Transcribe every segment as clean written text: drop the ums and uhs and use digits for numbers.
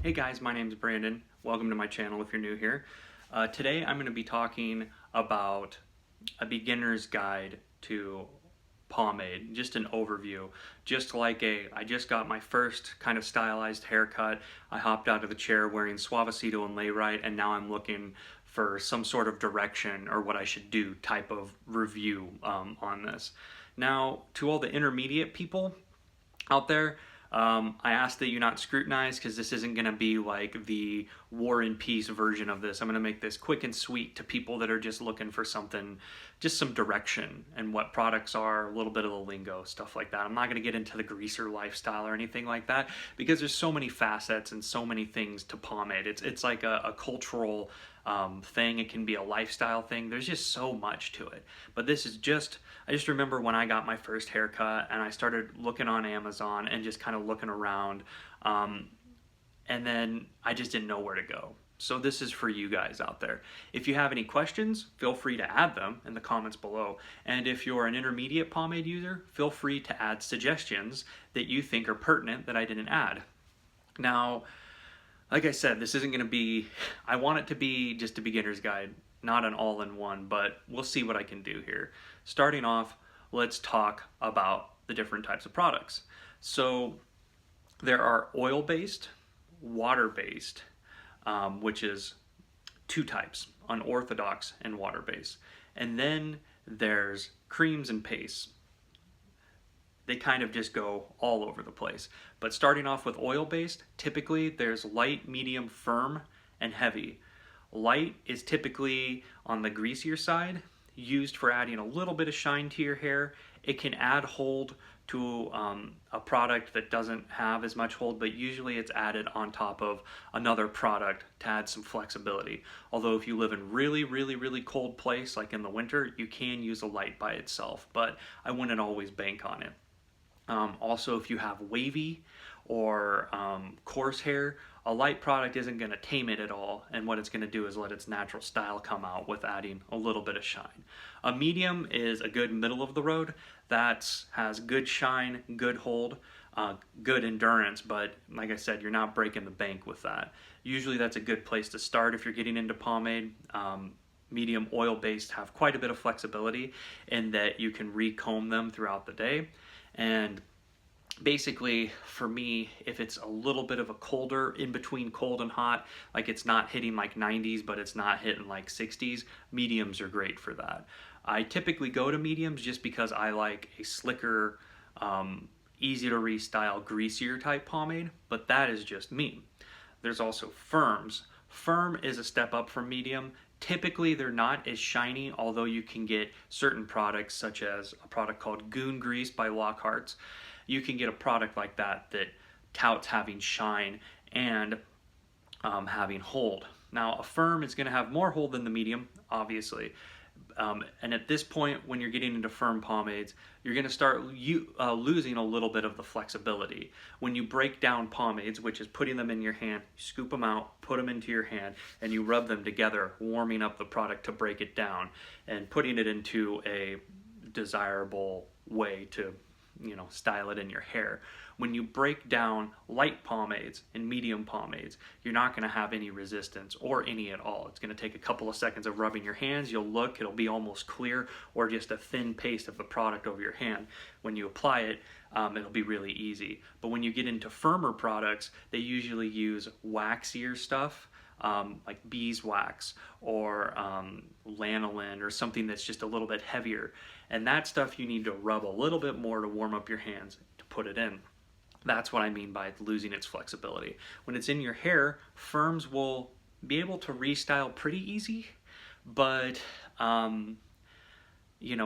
Hey guys, my name is Brandon. Welcome to my channel if you're new here. Today I'm going to be talking about a beginner's guide to pomade, just an overview. I just got my first kind of stylized haircut. I hopped out of the chair wearing Suavecito and Layrite, and now I'm looking for some sort of direction or what I should do type of review on this. Now, to all the intermediate people out there, I ask that you not scrutinize because this isn't going to be like the War and Peace version of this. I'm going to make this quick and sweet to people that are just looking for something, just some direction and what products are, a little bit of the lingo, stuff like that. I'm not going to get into the greaser lifestyle or anything like that because there's so many facets and so many things to pomade. It's like a cultural thing. It can be a lifestyle thing. There's just so much to it. But this is just, I just remember when I got my first haircut and I started looking on Amazon and just kind of looking around, and then I just didn't know where to go. So this is for you guys out there. If you have any questions, feel free to add them in the comments below. And if you're an intermediate pomade user, feel free to add suggestions that you think are pertinent that I didn't add. Now, like I said, this isn't going to be, I want it to be just a beginner's guide, not an all-in-one, but we'll see what I can do here. Starting off, let's talk about the different types of products. So there are oil-based, water-based, which is two types, unorthodox and water-based. And then there's creams and pastes. They kind of just go all over the place. But starting off with oil-based, typically there's light, medium, firm, and heavy. Light is typically on the greasier side, used for adding a little bit of shine to your hair. It can add hold to a product that doesn't have as much hold, but usually it's added on top of another product to add some flexibility. Although if you live in really cold place, like in the winter, you can use a light by itself, but I wouldn't always bank on it. Also, if you have wavy or coarse hair, a light product isn't going to tame it at all, and what it's going to do is let its natural style come out with adding a little bit of shine. A medium is a good middle of the road that has good shine, good hold, good endurance, but like I said, you're not breaking the bank with that. Usually that's a good place to start if you're getting into pomade. Medium oil-based have quite a bit of flexibility in that you can recomb them throughout the day. And basically, for me, if it's a little bit of a colder, in between cold and hot, like it's not hitting like 90s, but it's not hitting like 60s, mediums are great for that. I typically go to mediums just because I like a slicker, easy to restyle, greasier type pomade, but that is just me. There's also firms. Firm is a step up from medium. Typically, they're not as shiny, although you can get certain products, such as a product called Goon Grease by Lockhart's. You can get a product like that that touts having shine and having hold. Now, a firm is going to have more hold than the medium, obviously. And at this point, when you're getting into firm pomades, you're going to start losing a little bit of the flexibility. When you break down pomades, which is putting them in your hand, you scoop them out, put them into your hand, and you rub them together, warming up the product to break it down and putting it into a desirable way to, style it in your hair. When you break down light pomades and medium pomades, you're not going to have any resistance or any at all. It's going to take a couple of seconds of rubbing your hands. You'll look, it'll be almost clear, or just a thin paste of the product over your hand. When you apply it, it'll be really easy. But when you get into firmer products, they usually use waxier stuff, like beeswax or lanolin or something that's just a little bit heavier. And that stuff you need to rub a little bit more to warm up your hands to put it in. That's what I mean by losing its flexibility. When it's in your hair, firms will be able to restyle pretty easy, but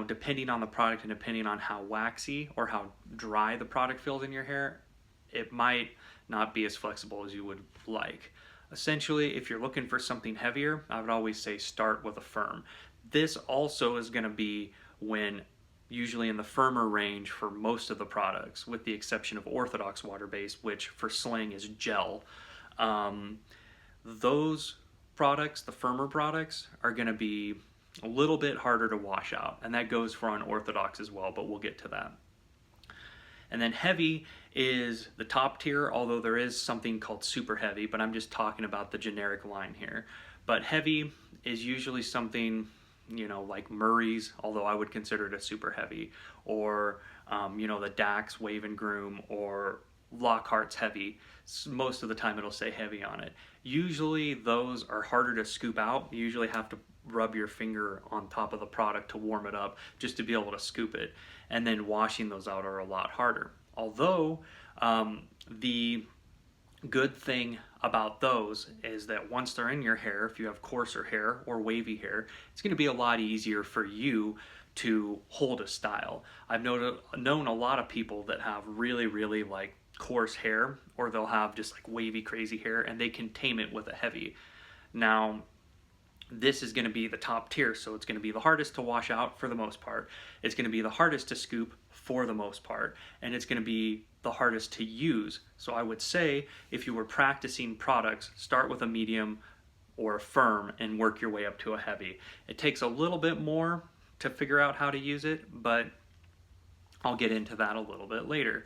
depending on the product and depending on how waxy or how dry the product feels in your hair, it might not be as flexible as you would like. Essentially, if you're looking for something heavier, I would always say start with a firm. This also is going to be when usually in the firmer range for most of the products, with the exception of orthodox water-based, which for slang is gel. Those products, the firmer products, are going to be a little bit harder to wash out, and that goes for unorthodox as well, but we'll get to that. And then heavy is the top tier, although there is something called super heavy, but I'm just talking about the generic line here. But heavy is usually something, you know, like Murray's, although I would consider it a super heavy, or you know, the Dax Wave and Groom, or Lockhart's heavy. Most of the time it'll say heavy on it. Usually those are harder to scoop out. You usually have to rub your finger on top of the product to warm it up just to be able to scoop it. And then washing those out are a lot harder. Although the good thing about those is that once they're in your hair, if you have coarser hair or wavy hair, it's going to be a lot easier for you to hold a style. I've known a lot of people that have really like coarse hair, or they'll have just like wavy crazy hair, and they can tame it with a heavy. Now this is going to be the top tier, so it's going to be the hardest to wash out for the most part. It's going to be the hardest to scoop for the most part, and it's going to be the hardest to use. So I would say if you were practicing products, start with a medium or a firm and work your way up to a heavy. It takes a little bit more to figure out how to use it, but I'll get into that a little bit later.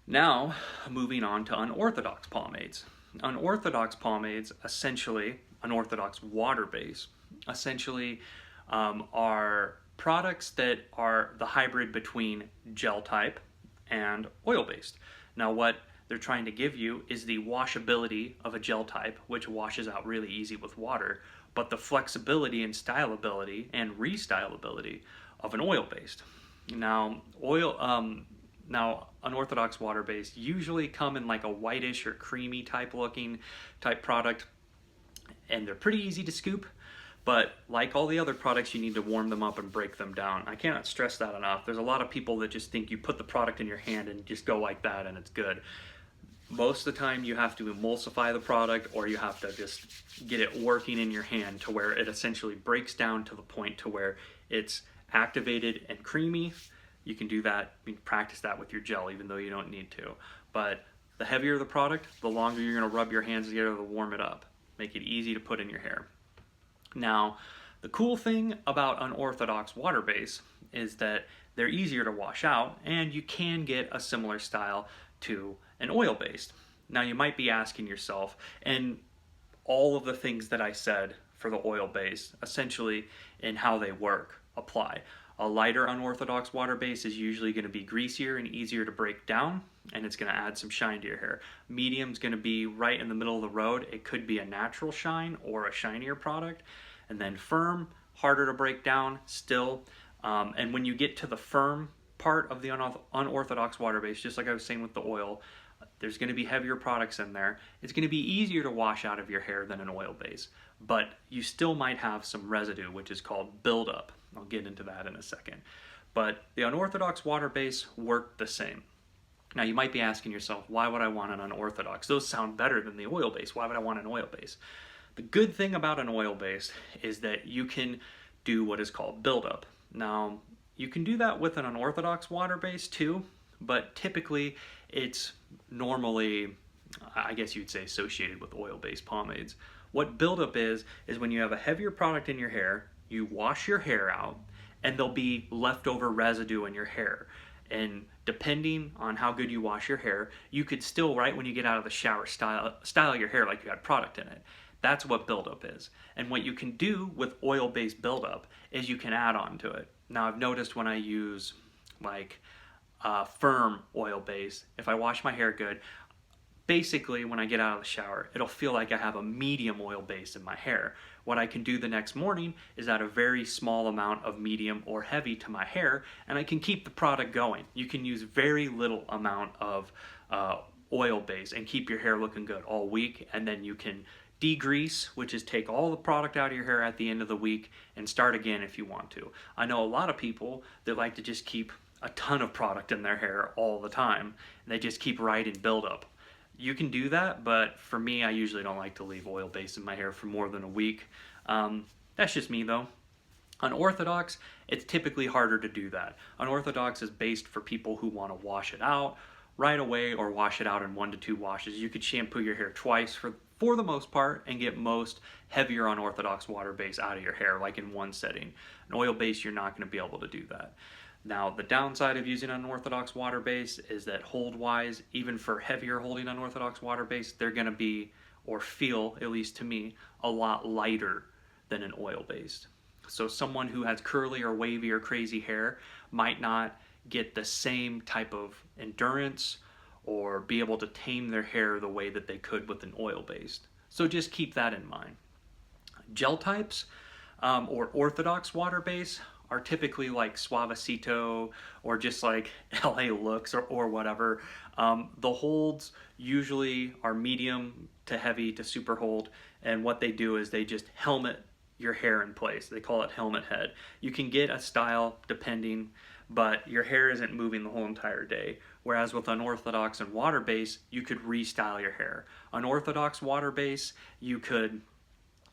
Now, moving on to unorthodox pomades. Unorthodox pomades, essentially, unorthodox water base, essentially are products that are the hybrid between gel type and oil based. Now what they're trying to give you is the washability of a gel type, which washes out really easy with water, but the flexibility and stylability and restylability of an oil based. Now unorthodox water based usually come in like a whitish or creamy type product, and they're pretty easy to scoop, but like all the other products, you need to warm them up and break them down. I cannot stress that enough. There's a lot of people that just think you put the product in your hand and just go like that and it's good. Most of the time you have to emulsify the product, or you have to just get it working in your hand to where it essentially breaks down to the point to where it's activated and creamy. You can do that, you can practice that with your gel even though you don't need to. But the heavier the product, the longer you're going to rub your hands together to warm it up. Make it easy to put in your hair. Now, the cool thing about unorthodox water base is that they're easier to wash out, and you can get a similar style to an oil based. Now you might be asking yourself, and all of the things that I said for the oil base, essentially in how they work, apply. A lighter unorthodox water base is usually going to be greasier and easier to break down, and it's going to add some shine to your hair. Medium's going to be right in the middle of the road. It could be a natural shine or a shinier product. And then firm, harder to break down still. And when you get to the firm part of the unorthodox water base, just like I was saying with the oil, there's going to be heavier products in there. It's going to be easier to wash out of your hair than an oil base, but you still might have some residue, which is called buildup. I'll get into that in a second. But the unorthodox water base work the same. Now you might be asking yourself, why would I want an unorthodox? Those sound better than the oil base. Why would I want an oil base? The good thing about an oil base is that you can do what is called buildup. Now you can do that with an unorthodox water base too, but typically it's normally, I guess you'd say, associated with oil-based pomades. What buildup is when you have a heavier product in your hair, you wash your hair out, and there'll be leftover residue in your hair. And depending on how good you wash your hair, you could still, right when you get out of the shower, style your hair like you had product in it. That's what buildup is. And what you can do with oil-based buildup is you can add on to it. Now I've noticed when I use like firm oil base, if I wash my hair good, basically when I get out of the shower, it'll feel like I have a medium oil base in my hair. What I can do the next morning is add a very small amount of medium or heavy to my hair, and I can keep the product going. You can use very little amount of oil base and keep your hair looking good all week, and then you can degrease, which is take all the product out of your hair at the end of the week and start again if you want to. I know a lot of people that like to just keep a ton of product in their hair all the time, and they just keep riding buildup. You can do that, but for me, I usually don't like to leave oil base in my hair for more than a week. That's just me though. Unorthodox, it's typically harder to do that. Unorthodox is based for people who want to wash it out right away or wash it out in 1 to 2 washes. You could shampoo your hair twice for the most part and get most heavier unorthodox water base out of your hair like in one setting. An oil base, you're not going to be able to do that. Now, the downside of using unorthodox water base is that hold wise, even for heavier holding unorthodox water base, they're going to be, or feel, at least to me, a lot lighter than an oil based. So someone who has curly or wavy or crazy hair might not get the same type of endurance or be able to tame their hair the way that they could with an oil based. So just keep that in mind. Gel types or orthodox water base are typically like Suavecito or just like LA Looks or whatever. The holds usually are medium to heavy to super hold, and what they do is they just helmet your hair in place. They call it helmet head. You can get a style depending, but your hair isn't moving the whole entire day. Whereas with unorthodox and water base, you could restyle your hair. Unorthodox water base, you could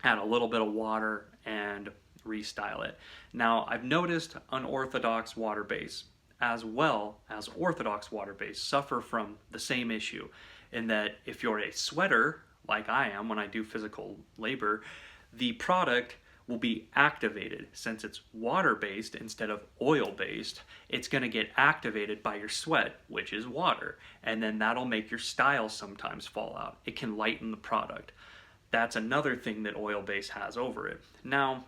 add a little bit of water and restyle it. Now, I've noticed unorthodox water base as well as orthodox water base suffer from the same issue, in that if you're a sweater, like I am when I do physical labor, the product will be activated. Since it's water-based instead of oil-based, it's going to get activated by your sweat, which is water, and then that'll make your style sometimes fall out. It can lighten the product. That's another thing that oil-based has over it. Now,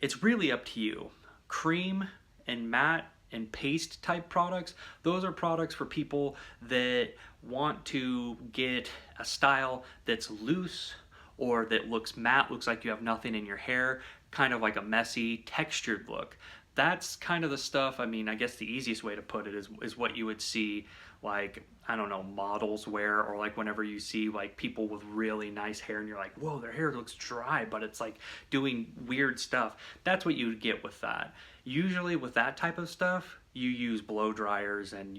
it's really up to you. Cream and matte and paste type products, those are products for people that want to get a style that's loose or that looks matte, looks like you have nothing in your hair, kind of like a messy, textured look. That's kind of the stuff, I mean, I guess the easiest way to put it is what you would see, like, I don't know, models wear, or like whenever you see like people with really nice hair and you're like, whoa, their hair looks dry, but it's like doing weird stuff. That's what you would get with that. Usually with that type of stuff, you use blow dryers and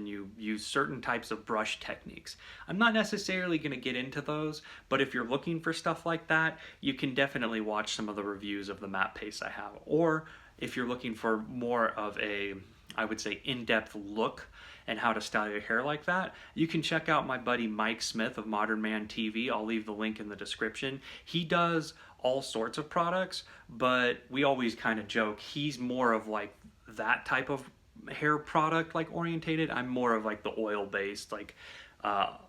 you use certain types of brush techniques. I'm not necessarily going to get into those, but if you're looking for stuff like that, you can definitely watch some of the reviews of the matte paste I have. Or if you're looking for more of a, I would say, in-depth look and how to style your hair like that, you can check out my buddy Mike Smith of ModernManTv. I'll leave the link in the description. He does all sorts of products, but we always kind of joke, he's more of like that type of hair product like orientated. I'm more of like the oil based, like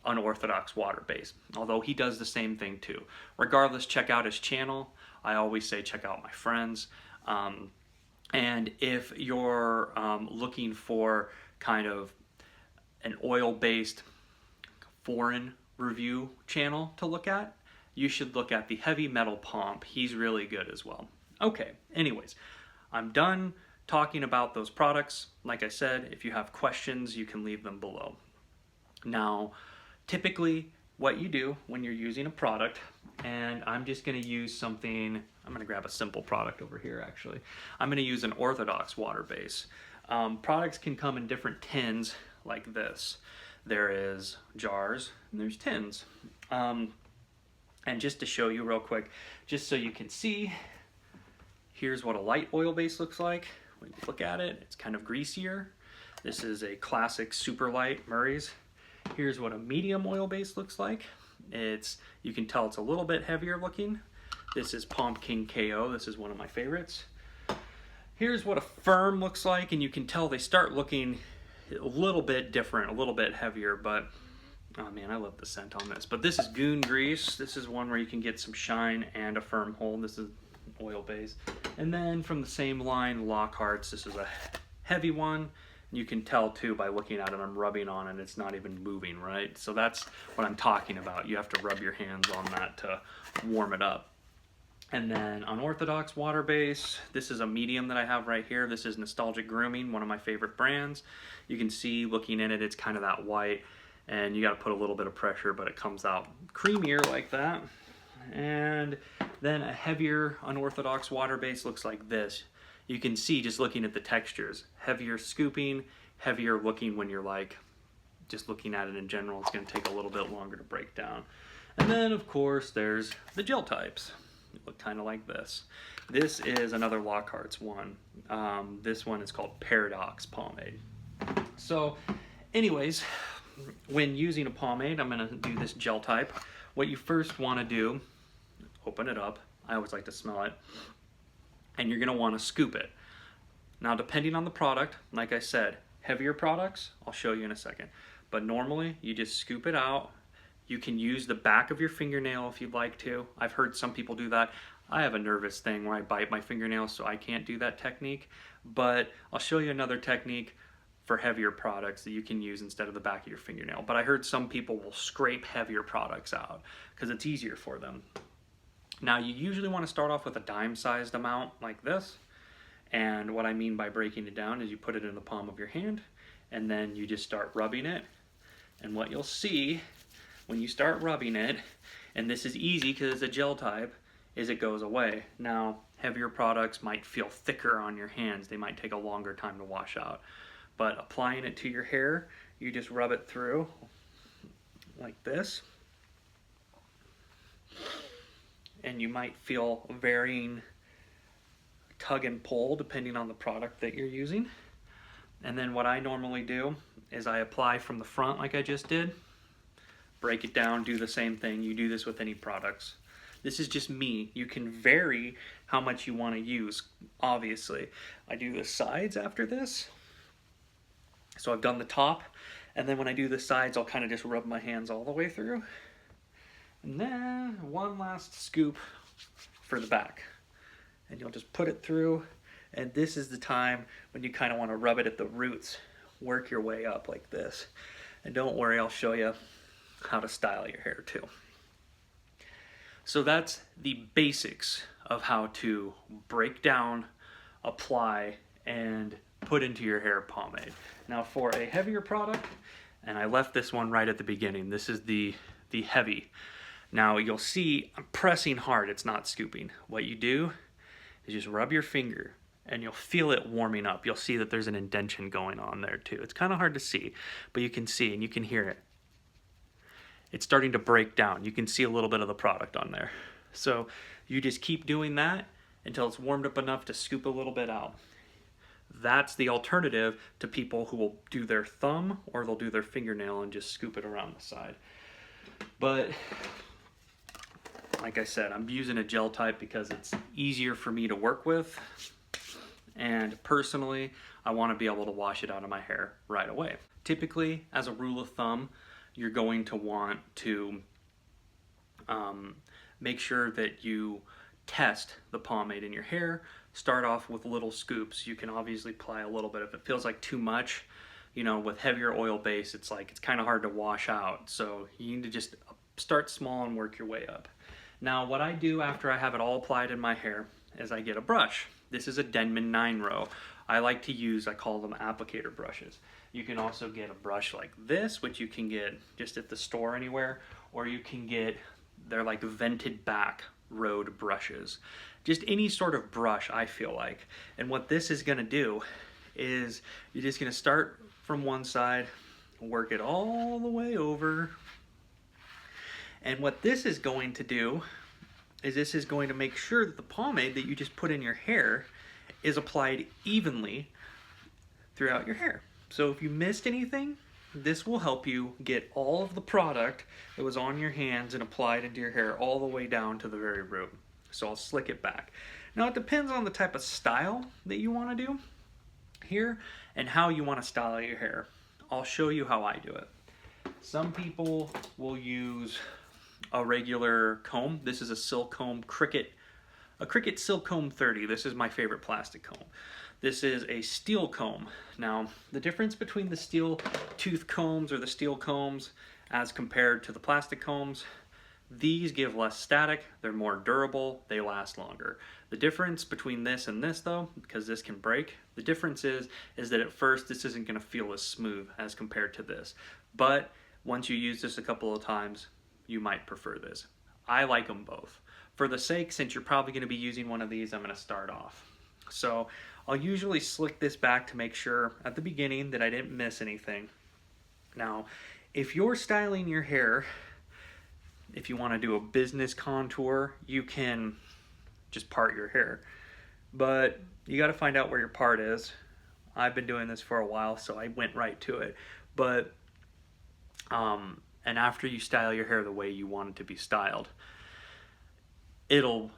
unorthodox water based, although he does the same thing too. Regardless, check out his channel. I always say check out my friends. And if you're looking for kind of an oil-based foreign review channel to look at, you should look at the HeavyMetalPomp. He's really good as well. Okay, anyways, I'm done talking about those products. Like I said, if you have questions, you can leave them below. Now, typically what you do when you're using a product, and I'm just going to use something, I'm going to grab a simple product over here actually. I'm going to use an orthodox water base. Products can come in different tins like this. There is jars and there's tins. And just to show you real quick, just so you can see, here's what a light oil base looks like. When you look at it, it's kind of greasier. This is a classic super light Murray's. Here's what a medium oil base looks like. You can tell it's a little bit heavier looking. This is Pomp King KO. This is one of my favorites. Here's what a firm looks like, and you can tell they start looking a little bit different, a little bit heavier, but oh man, I love the scent on this. But this is Goon Grease. This is one where you can get some shine and a firm hold. This is oil base. And then from the same line, Lockhart's. This is a heavy one. You can tell too by looking at it, I'm rubbing on it, it's not even moving, right? So that's what I'm talking about. You have to rub your hands on that to warm it up. And then unorthodox water base, this is a medium that I have right here. This is Nostalgic Grooming, one of my favorite brands. You can see looking in it, it's kind of that white, and you got to put a little bit of pressure, but it comes out creamier like that. And then a heavier unorthodox water base looks like this. You can see just looking at the textures, heavier scooping, heavier looking when you're like just looking at it in general. It's going to take a little bit longer to break down. And then of course there's the gel types. They look kind of like this. This is another Lockhart's one. This one is called Paradox Pomade. So anyways, when using a pomade, I'm going to do this gel type. What you first want to do, open it up. I always like to smell it. And you're going to want to scoop it. Now, depending on the product, like I said, heavier products, I'll show you in a second. But normally, you just scoop it out. You can use the back of your fingernail if you'd like to. I've heard some people do that. I have a nervous thing where I bite my fingernails, so I can't do that technique. But I'll show you another technique for heavier products that you can use instead of the back of your fingernail. But I heard some people will scrape heavier products out because it's easier for them. Now, you usually want to start off with a dime-sized amount like this. And what I mean by breaking it down is you put it in the palm of your hand, and then you just start rubbing it. And what you'll see when you start rubbing it, and this is easy because it's a gel type, is it goes away. Now, heavier products might feel thicker on your hands. They might take a longer time to wash out. But applying it to your hair, you just rub it through like this. And you might feel varying tug and pull depending on the product that you're using. And then what I normally do is I apply from the front like I just did, break it down, do the same thing. You do this with any products. This is just me. You can vary how much you want to use, obviously. I do the sides after this. So I've done the top, and then when I do the sides, I'll kind of just rub my hands all the way through. And then one last scoop for the back. And you'll just put it through, and this is the time when you kind of want to rub it at the roots. Work your way up like this. And don't worry, I'll show you how to style your hair too. So that's the basics of how to break down, apply, and put into your hair pomade. Now for a heavier product, and I left this one right at the beginning, this is the heavy. Now you'll see I'm pressing hard, it's not scooping. What you do is just rub your finger and you'll feel it warming up. You'll see that there's an indentation going on there too. It's kind of hard to see, but you can see and you can hear it. It's starting to break down. You can see a little bit of the product on there. So you just keep doing that until it's warmed up enough to scoop a little bit out. That's the alternative to people who will do their thumb or they'll do their fingernail and just scoop it around the side. But like I said, I'm using a gel type because it's easier for me to work with. And personally, I want to be able to wash it out of my hair right away. Typically, as a rule of thumb, you're going to want to make sure that you test the pomade in your hair. Start off with little scoops. You can obviously apply a little bit. If it feels like too much, you know, with heavier oil base, it's kind of hard to wash out. So you need to just start small and work your way up. Now, what I do after I have it all applied in my hair is I get a brush. This is a Denman 9-row. I like to use, I call them applicator brushes. You can also get a brush like this, which you can get just at the store anywhere, or you can get, they're like vented back road brushes. Just any sort of brush, I feel like. And what this is gonna do is you're just gonna start from one side, work it all the way over. And what this is going to do is this is going to make sure that the pomade that you just put in your hair is applied evenly throughout your hair. So if you missed anything, this will help you get all of the product that was on your hands and applied into your hair all the way down to the very root. So I'll slick it back. Now it depends on the type of style that you want to do here and how you want to style your hair. I'll show you how I do it. Some people will use a regular comb. This is a Silcomb Cricut, a Cricut Silcomb 30. This is my favorite plastic comb. This is a steel comb. Now, the difference between the steel tooth combs or the steel combs as compared to the plastic combs, these give less static, they're more durable, they last longer. The difference between this and this though, because this can break, the difference is that at first this isn't gonna feel as smooth as compared to this. But once you use this a couple of times, you might prefer this. I like them both. For the sake, since you're probably gonna be using one of these, I'm gonna start off. So I'll usually slick this back to make sure at the beginning that I didn't miss anything. Now, if you're styling your hair, if you want to do a business contour, you can just part your hair. But you got to find out where your part is. I've been doing this for a while, so I went right to it. But, and after you style your hair the way you want it to be styled, it'll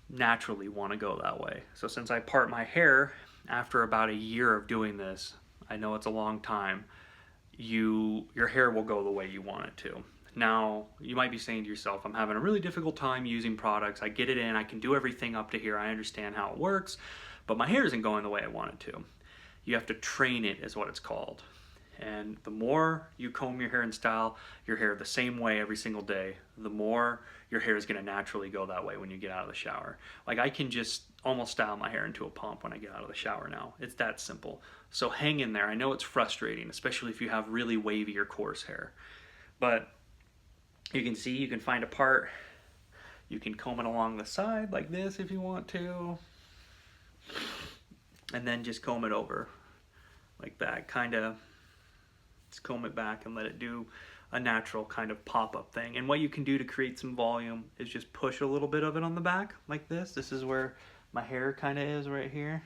naturally want to go that way. So since I part my hair after about a year of doing this, I know it's a long time, your hair will go the way you want it to. Now, you might be saying to yourself, I'm having a really difficult time using products. I get it in, I can do everything up to here, I understand how it works, but my hair isn't going the way I want it to. You have to train it, is what it's called. And the more you comb your hair and style your hair the same way every single day, the more your hair is going to naturally go that way when you get out of the shower. Like, I can just almost style my hair into a pomp when I get out of the shower now. It's that simple. So hang in there. I know it's frustrating, especially if you have really wavy or coarse hair. But you can see, you can find a part. You can comb it along the side like this if you want to. And then just comb it over like that, kind of. Just comb it back and let it do a natural kind of pop-up thing. And what you can do to create some volume is just push a little bit of it on the back like this. This is where my hair kind of is right here,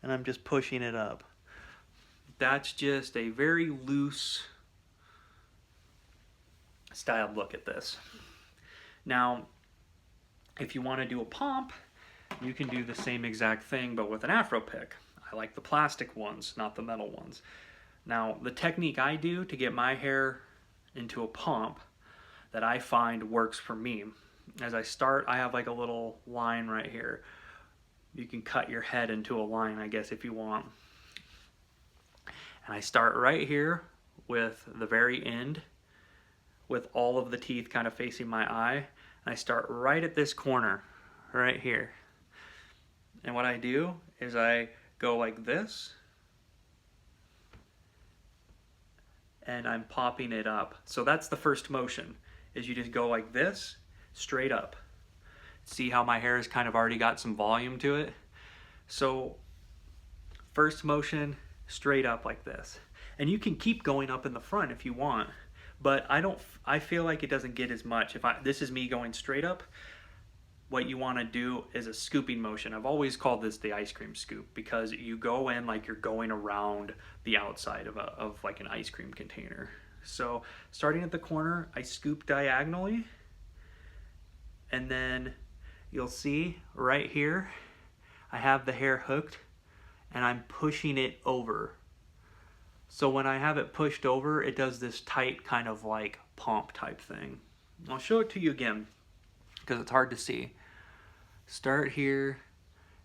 and I'm just pushing it up. That's just a very loose styled look at this. Now, if you want to do a pomp, you can do the same exact thing but with an afro pick. I like the plastic ones, not the metal ones. Now, the technique I do to get my hair into a pomp that I find works for me, as I start, I have like a little line right here. You can cut your head into a line, I guess, if you want. And I start right here with the very end, with all of the teeth kind of facing my eye. And I start right at this corner, right here. And what I do is I go like this, and I'm popping it up. So that's the first motion, is you just go like this, straight up. See how my hair has kind of already got some volume to it? So first motion, straight up like this. And you can keep going up in the front if you want, but I feel like it doesn't get as much. This is me going straight up. What you want to do is a scooping motion. I've always called this the ice cream scoop, because you go in like you're going around the outside of like an ice cream container. So starting at the corner, I scoop diagonally, and then you'll see right here I have the hair hooked and I'm pushing it over. So when I have it pushed over, it does this tight kind of like pomp type thing. I'll show it to you again because it's hard to see. Start here,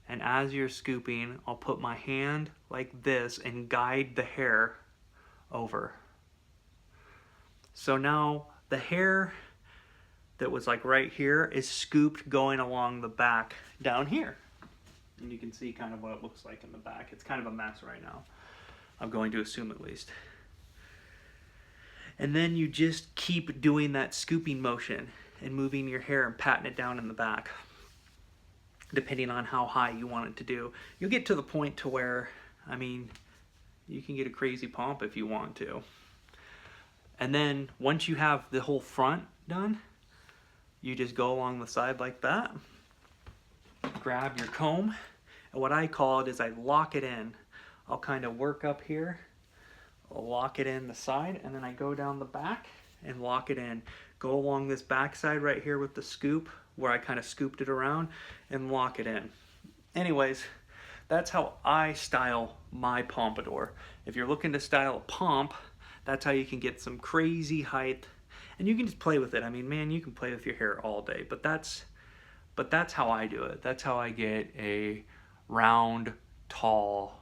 and as you're scooping, I'll put my hand like this and guide the hair over. So now the hair that was like right here is scooped going along the back down here. And you can see kind of what it looks like in the back. It's kind of a mess right now, I'm going to assume at least. And then you just keep doing that scooping motion and moving your hair and patting it down in the back, depending on how high you want it to do. You'll get to the point to where, I mean, you can get a crazy pomp if you want to. And then once you have the whole front done, you just go along the side like that, grab your comb, and what I call it is I lock it in. I'll kind of work up here, I'll lock it in the side, and then I go down the back and lock it in. Go along this back side right here with the scoop, where I kind of scooped it around, and lock it in. Anyways, that's how I style my pompadour. If you're looking to style a pomp, that's how you can get some crazy height, and you can just play with it. I mean, man, you can play with your hair all day, but that's how I do it. That's how I get a round, tall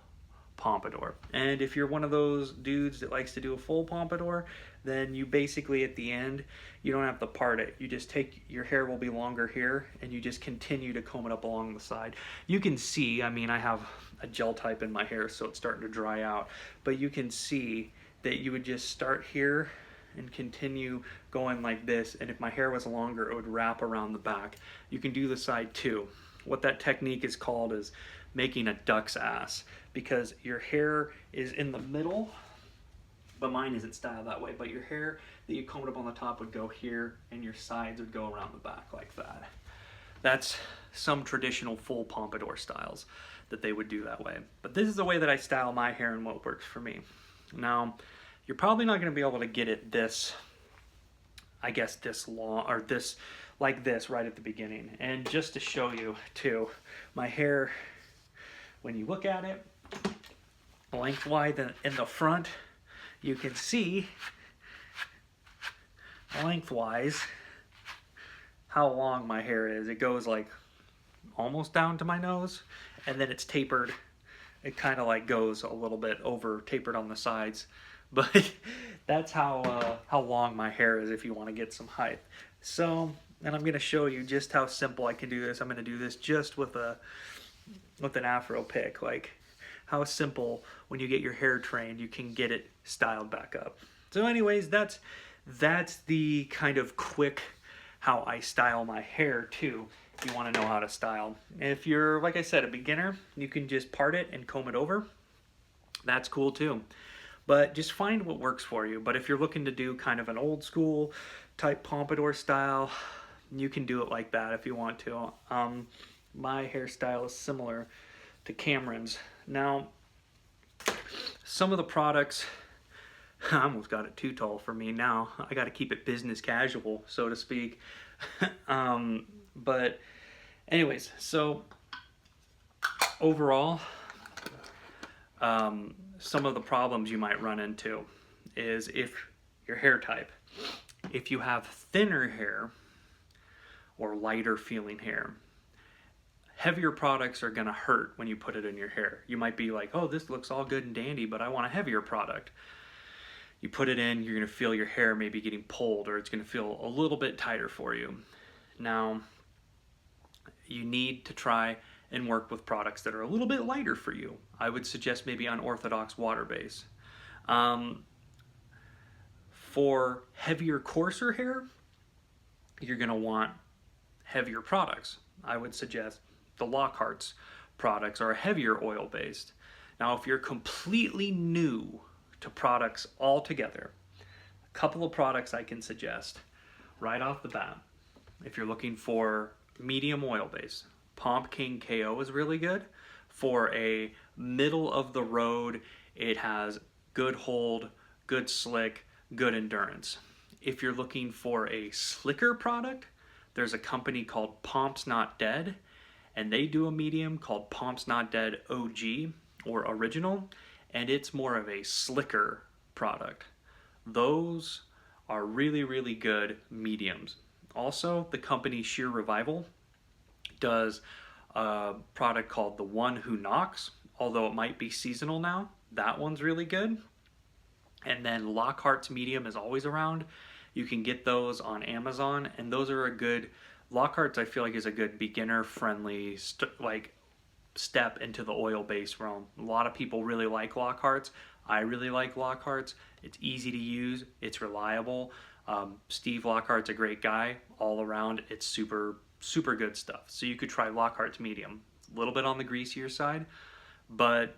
pompadour. And if you're one of those dudes that likes to do a full pompadour, then you basically at the end, you don't have to part it. You just take, your hair will be longer here, and you just continue to comb it up along the side. You can see, I mean, I have a gel type in my hair, so it's starting to dry out, but you can see that you would just start here and continue going like this, and if my hair was longer, it would wrap around the back. You can do the side too. What that technique is called is making a duck's ass, because your hair is in the middle, but mine isn't styled that way, but your hair that you combed up on the top would go here, and your sides would go around the back like that. That's some traditional full pompadour styles that they would do that way. But this is the way that I style my hair and what works for me. Now, you're probably not going to be able to get it this, I guess, this long, or this, like this right at the beginning. And just to show you too, my hair, when you look at it, lengthwise in the front, you can see lengthwise how long my hair is. It goes like almost down to my nose, and then it's tapered. It kind of like goes a little bit over, tapered on the sides, but that's how long my hair is if you want to get some height. So, and I'm going to show you just how simple I can do this. I'm going to do this just with an afro pick. Like how simple, when you get your hair trained, you can get it styled back up. So anyways, that's the kind of quick how I style my hair too, if you want to know how to style. If you're, like I said, a beginner, you can just part it and comb it over. That's cool too. But just find what works for you. But if you're looking to do kind of an old school type pompadour style, you can do it like that if you want to. My hairstyle is similar to Cameron's. Now, some of the products, I almost got it too tall for me now. I got to keep it business casual, so to speak. But anyways, so overall, some of the problems you might run into is if your hair type, if you have thinner hair or lighter feeling hair, heavier products are going to hurt when you put it in your hair. You might be like, oh, this looks all good and dandy, but I want a heavier product. You put it in, you're going to feel your hair maybe getting pulled, or it's going to feel a little bit tighter for you. Now, you need to try and work with products that are a little bit lighter for you. I would suggest maybe Unorthodox water base. For heavier, coarser hair, you're going to want heavier products. I would suggest the Lockhart's products are heavier oil based. Now, if you're completely new to products altogether, a couple of products I can suggest right off the bat. If you're looking for medium oil base, Pomp King KO is really good. For a middle of the road, it has good hold, good slick, good endurance. If you're looking for a slicker product, there's a company called Pomp's Not Dead, and they do a medium called Pomp's Not Dead OG or Original, and it's more of a slicker product. Those are really, really good mediums. Also, the company Sheer Revival does a product called The One Who Knocks, although it might be seasonal now. That one's really good. And then Lockhart's medium is always around. You can get those on Amazon, and those are a good, Lockhart's I feel like is a good beginner friendly step into the oil based realm. A lot of people really like Lockhart's. I really like Lockhart's. It's easy to use, it's reliable. Steve Lockhart's a great guy all around. It's super good stuff. So you could try Lockhart's medium. A little bit on the greasier side, but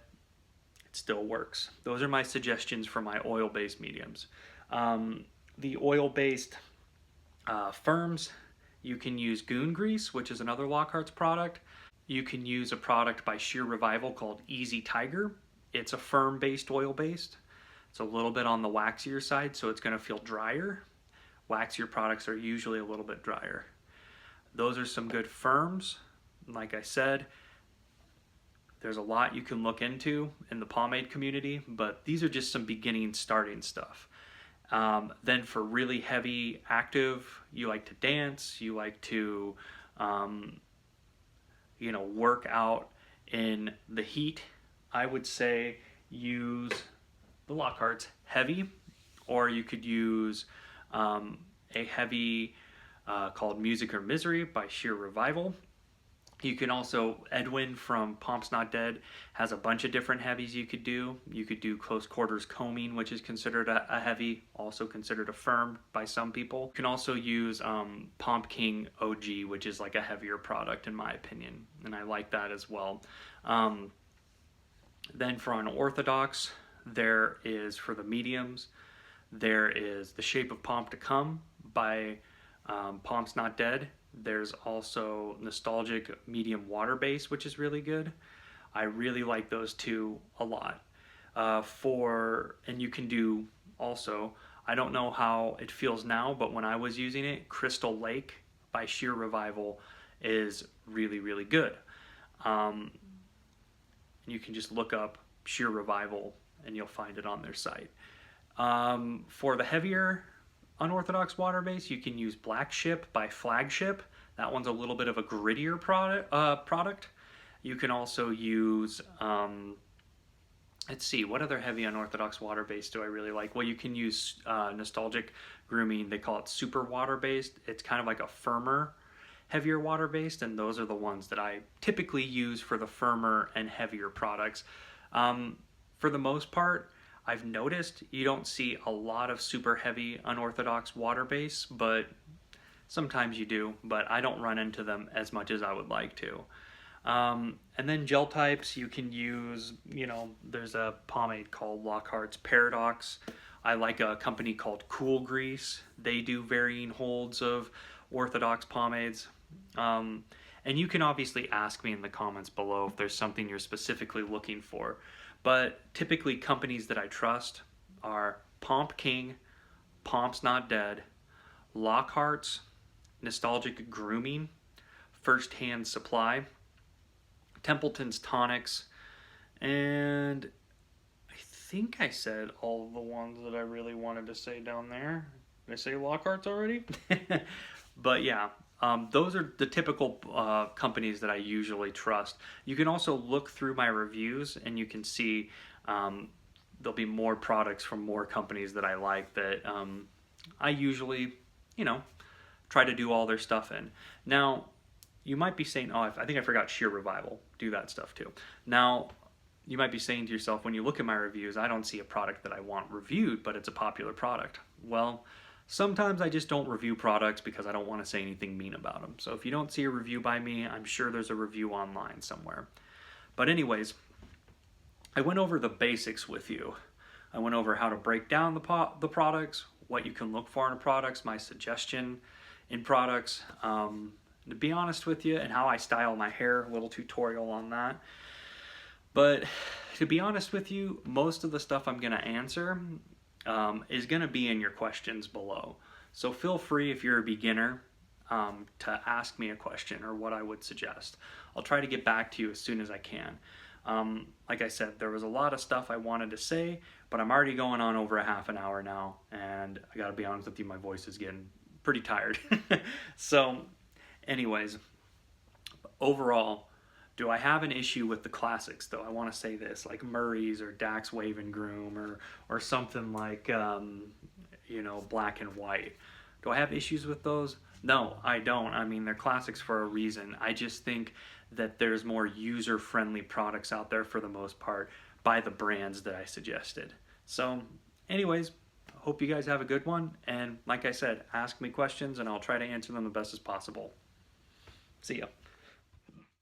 it still works. Those are my suggestions for my oil-based mediums. The oil-based firms, you can use Goon Grease, which is another Lockhart's product. You can use a product by Sheer Revival called Easy Tiger. It's a firm-based oil-based. It's a little bit on the waxier side, so it's going to feel drier. Waxier products are usually a little bit drier. Those are some good firms. Like I said, there's a lot you can look into in the pomade community, but these are just some beginning, starting stuff. Then for really heavy, active, you like to dance, you like to, work out in the heat, I would say use the Lockhart's heavy, or you could use a heavy called Music or Misery by Sheer Revival. You can also, Edwin from Pomp's Not Dead has a bunch of different heavies you could do. You could do close quarters combing, which is considered a heavy, also considered a firm by some people. You can also use Pomp King OG, which is like a heavier product in my opinion, and I like that as well. Then for Unorthodox, there is, for the mediums, there is The Shape of Pomp to Come by Pomp's Not Dead. There's also Nostalgic Medium Water Base, which is really good. I really like those two a lot. And you can do also, I don't know how it feels now, but when I was using it, Crystal Lake by Sheer Revival is really, really good. and you can just look up Sheer Revival and you'll find it on their site. For the heavier unorthodox water base, you can use Black Ship by Flagship. That one's a little bit of a grittier product. You can also use, let's see, what other heavy unorthodox water base do I really like? Well, you can use Nostalgic Grooming. They call it super water based. It's kind of like a firmer, heavier water based, and those are the ones that I typically use for the firmer and heavier products. For the most part, I've noticed you don't see a lot of super heavy unorthodox water base, but sometimes you do, but I don't run into them as much as I would like to. And then gel types, you can use, there's a pomade called Lockhart's Paradox. I like a company called Cool Grease. They do varying holds of orthodox pomades. And you can obviously ask me in the comments below if there's something you're specifically looking for. But typically companies that I trust are Pomp King, Pomp's Not Dead, Lockhart's, Nostalgic Grooming, First Hand Supply, Templeton's Tonics, and I think I said all of the ones that I really wanted to say down there. Did I say Lockhart's already? But yeah, those are the typical companies that I usually trust. You can also look through my reviews and you can see there'll be more products from more companies that I like that I usually, try to do all their stuff in. Now, you might be saying, oh, I think I forgot Sheer Revival. Do that stuff too. Now, you might be saying to yourself, when you look at my reviews, I don't see a product that I want reviewed, but it's a popular product. Well, sometimes I just don't review products because I don't want to say anything mean about them. So if you don't see a review by me, I'm sure there's a review online somewhere. But anyways, I went over the basics with you. I went over how to break down the products, what you can look for in products, my suggestion in products, to be honest with you, and how I style my hair, a little tutorial on that. But to be honest with you, most of the stuff I'm going to answer is going to be in your questions below. So feel free, if you're a beginner, to ask me a question or what I would suggest. I'll try to get back to you as soon as I can. Like I said, there was a lot of stuff I wanted to say, but I'm already going on over a half an hour now, and I gotta be honest with you, my voice is getting pretty tired. So anyways, overall, do I have an issue with the classics though? I want to say this, like Murray's or Dax Wave and Groom or something like Black and White. Do I have issues with those? No, I don't. I mean, they're classics for a reason. I just think that there's more user-friendly products out there for the most part by the brands that I suggested. So anyways, hope you guys have a good one. And like I said, ask me questions and I'll try to answer them the best as possible. See ya.